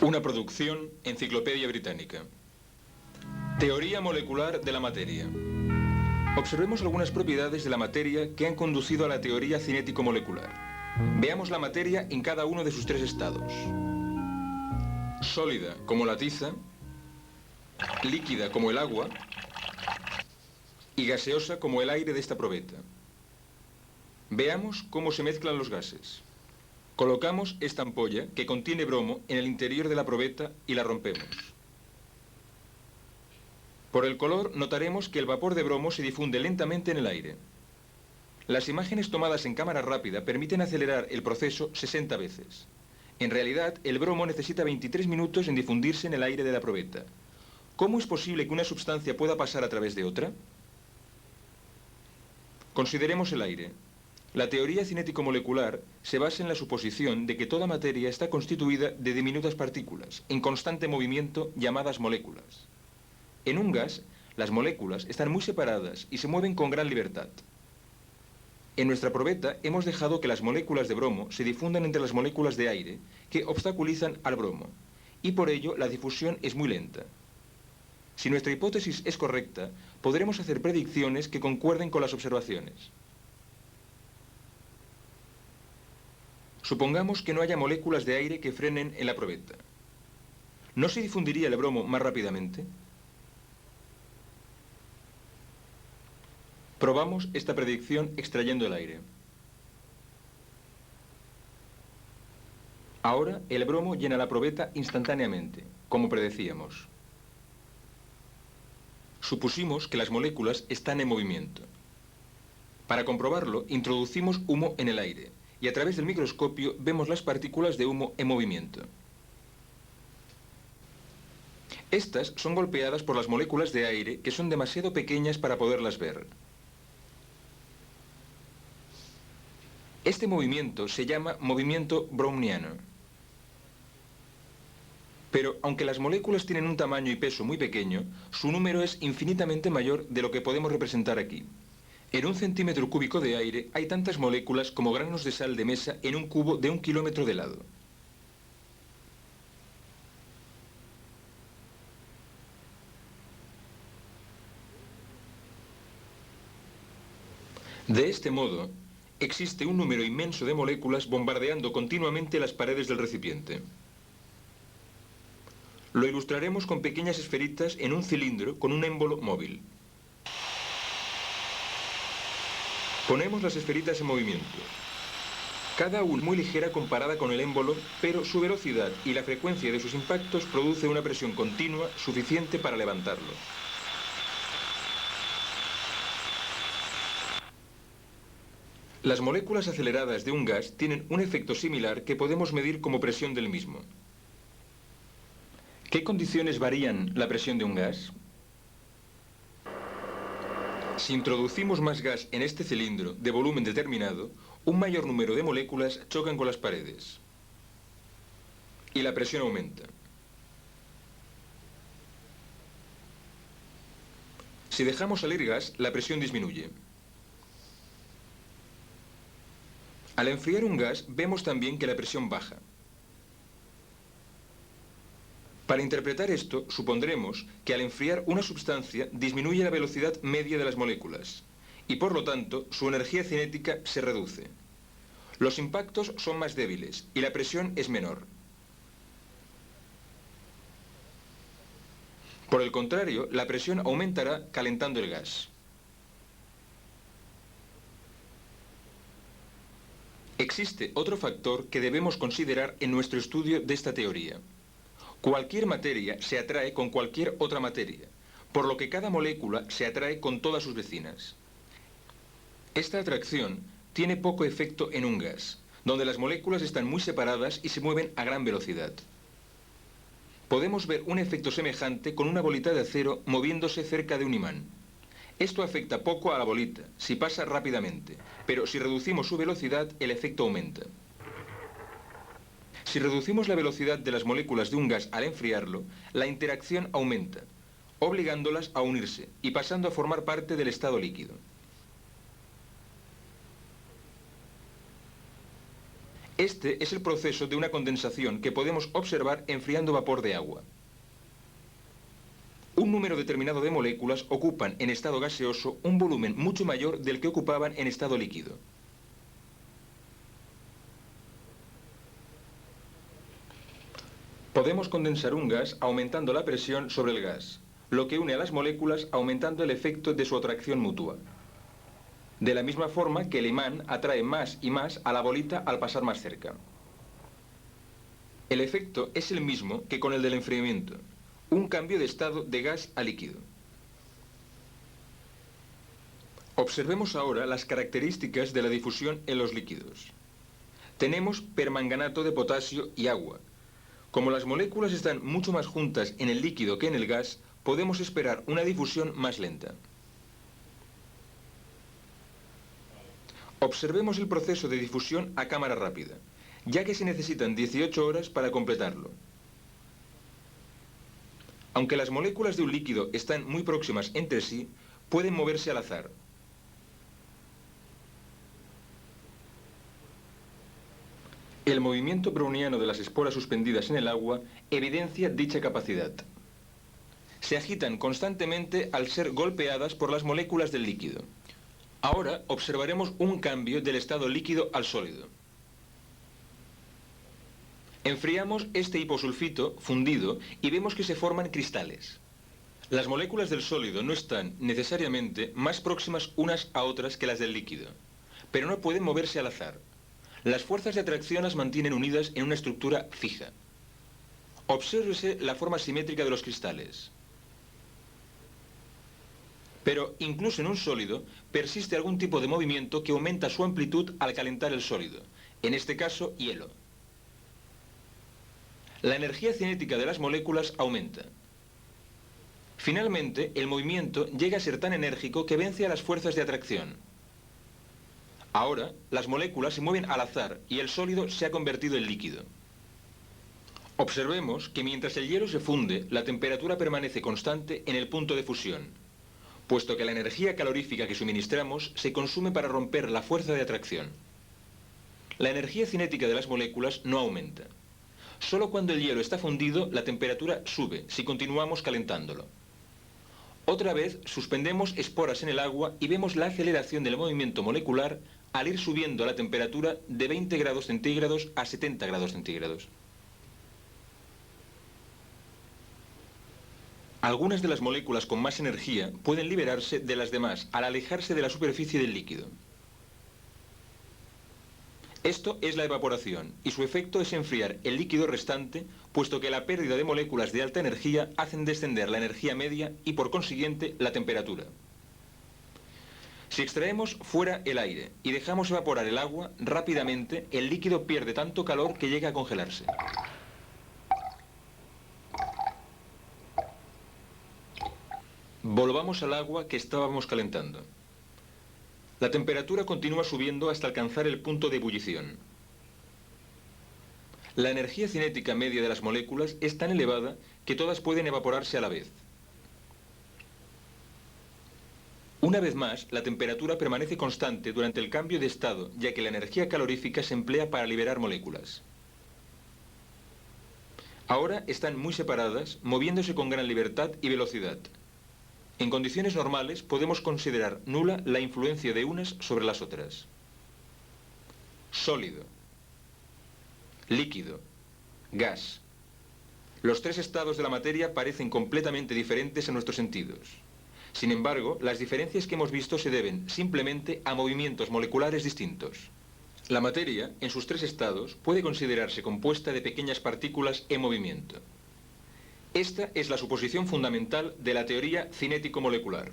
Una producción Enciclopedia Británica. Teoría molecular de la materia. Observemos algunas propiedades de la materia que han conducido a la teoría cinético-molecular. Veamos la materia en cada uno de sus tres estados. Sólida como la tiza, líquida como el agua y gaseosa como el aire de esta probeta. Veamos cómo se mezclan los gases. Colocamos esta ampolla que contiene bromo en el interior de la probeta y la rompemos. Por el color notaremos que el vapor de bromo se difunde lentamente en el aire. Las imágenes tomadas en cámara rápida permiten acelerar el proceso 60 veces. En realidad, el bromo necesita 23 minutos en difundirse en el aire de la probeta. ¿Cómo es posible que una sustancia pueda pasar a través de otra? Consideremos el aire. La teoría cinético-molecular se basa en la suposición de que toda materia está constituida de diminutas partículas, en constante movimiento, llamadas moléculas. En un gas, las moléculas están muy separadas y se mueven con gran libertad. En nuestra probeta hemos dejado que las moléculas de bromo se difundan entre las moléculas de aire, que obstaculizan al bromo, y por ello la difusión es muy lenta. Si nuestra hipótesis es correcta, podremos hacer predicciones que concuerden con las observaciones. Supongamos que no haya moléculas de aire que frenen en la probeta. ¿No se difundiría el bromo más rápidamente? Probamos esta predicción extrayendo el aire. Ahora el bromo llena la probeta instantáneamente, como predecíamos. Supusimos que las moléculas están en movimiento. Para comprobarlo, introducimos humo en el aire y a través del microscopio vemos las partículas de humo en movimiento. Estas son golpeadas por las moléculas de aire que son demasiado pequeñas para poderlas ver. Este movimiento se llama movimiento browniano. Pero aunque las moléculas tienen un tamaño y peso muy pequeño, su número es infinitamente mayor de lo que podemos representar aquí. En 1 centímetro cúbico de aire hay tantas moléculas como granos de sal de mesa en un cubo de 1 kilómetro de lado. De este modo, existe un número inmenso de moléculas bombardeando continuamente las paredes del recipiente. Lo ilustraremos con pequeñas esferitas en un cilindro con un émbolo móvil. Ponemos las esferitas en movimiento. Cada una muy ligera comparada con el émbolo, pero su velocidad y la frecuencia de sus impactos produce una presión continua suficiente para levantarlo. Las moléculas aceleradas de un gas tienen un efecto similar que podemos medir como presión del mismo. ¿Qué condiciones varían la presión de un gas? Si introducimos más gas en este cilindro de volumen determinado, un mayor número de moléculas chocan con las paredes y la presión aumenta. Si dejamos salir gas, la presión disminuye. Al enfriar un gas, vemos también que la presión baja. Para interpretar esto, supondremos que al enfriar una sustancia disminuye la velocidad media de las moléculas y por lo tanto su energía cinética se reduce. Los impactos son más débiles y la presión es menor. Por el contrario, la presión aumentará calentando el gas. Existe otro factor que debemos considerar en nuestro estudio de esta teoría. Cualquier materia se atrae con cualquier otra materia, por lo que cada molécula se atrae con todas sus vecinas. Esta atracción tiene poco efecto en un gas, donde las moléculas están muy separadas y se mueven a gran velocidad. Podemos ver un efecto semejante con una bolita de acero moviéndose cerca de un imán. Esto afecta poco a la bolita, si pasa rápidamente, pero si reducimos su velocidad, el efecto aumenta. Si reducimos la velocidad de las moléculas de un gas al enfriarlo, la interacción aumenta, obligándolas a unirse y pasando a formar parte del estado líquido. Este es el proceso de una condensación que podemos observar enfriando vapor de agua. Un número determinado de moléculas ocupan en estado gaseoso un volumen mucho mayor del que ocupaban en estado líquido. Podemos condensar un gas aumentando la presión sobre el gas, lo que une a las moléculas aumentando el efecto de su atracción mutua. De la misma forma que el imán atrae más y más a la bolita al pasar más cerca. El efecto es el mismo que con el del enfriamiento, un cambio de estado de gas a líquido. Observemos ahora las características de la difusión en los líquidos. Tenemos permanganato de potasio y agua. Como las moléculas están mucho más juntas en el líquido que en el gas, podemos esperar una difusión más lenta. Observemos el proceso de difusión a cámara rápida, ya que se necesitan 18 horas para completarlo. Aunque las moléculas de un líquido están muy próximas entre sí, pueden moverse al azar. El movimiento browniano de las esporas suspendidas en el agua evidencia dicha capacidad. Se agitan constantemente al ser golpeadas por las moléculas del líquido. Ahora observaremos un cambio del estado líquido al sólido. Enfriamos este hiposulfito fundido y vemos que se forman cristales. Las moléculas del sólido no están necesariamente más próximas unas a otras que las del líquido, pero no pueden moverse al azar. Las fuerzas de atracción las mantienen unidas en una estructura fija. Obsérvese la forma simétrica de los cristales. Pero incluso en un sólido persiste algún tipo de movimiento que aumenta su amplitud al calentar el sólido, en este caso hielo. La energía cinética de las moléculas aumenta. Finalmente, el movimiento llega a ser tan enérgico que vence a las fuerzas de atracción. Ahora, las moléculas se mueven al azar y el sólido se ha convertido en líquido. Observemos que mientras el hielo se funde, la temperatura permanece constante en el punto de fusión, puesto que la energía calorífica que suministramos se consume para romper la fuerza de atracción. La energía cinética de las moléculas no aumenta. Solo cuando el hielo está fundido, la temperatura sube, si continuamos calentándolo. Otra vez, suspendemos esporas en el agua y vemos la aceleración del movimiento molecular al ir subiendo la temperatura de 20 grados centígrados a 70 grados centígrados. Algunas de las moléculas con más energía pueden liberarse de las demás al alejarse de la superficie del líquido. Esto es la evaporación, y su efecto es enfriar el líquido restante, puesto que la pérdida de moléculas de alta energía hacen descender la energía media y, por consiguiente, la temperatura. Si extraemos fuera el aire y dejamos evaporar el agua, rápidamente el líquido pierde tanto calor que llega a congelarse. Volvamos al agua que estábamos calentando. La temperatura continúa subiendo hasta alcanzar el punto de ebullición. La energía cinética media de las moléculas es tan elevada que todas pueden evaporarse a la vez. Una vez más, la temperatura permanece constante durante el cambio de estado, ya que la energía calorífica se emplea para liberar moléculas. Ahora están muy separadas, moviéndose con gran libertad y velocidad. En condiciones normales podemos considerar nula la influencia de unas sobre las otras. Sólido, líquido, gas. Los tres estados de la materia parecen completamente diferentes a nuestros sentidos. Sin embargo, las diferencias que hemos visto se deben simplemente a movimientos moleculares distintos. La materia, en sus tres estados, puede considerarse compuesta de pequeñas partículas en movimiento. Esta es la suposición fundamental de la teoría cinético-molecular.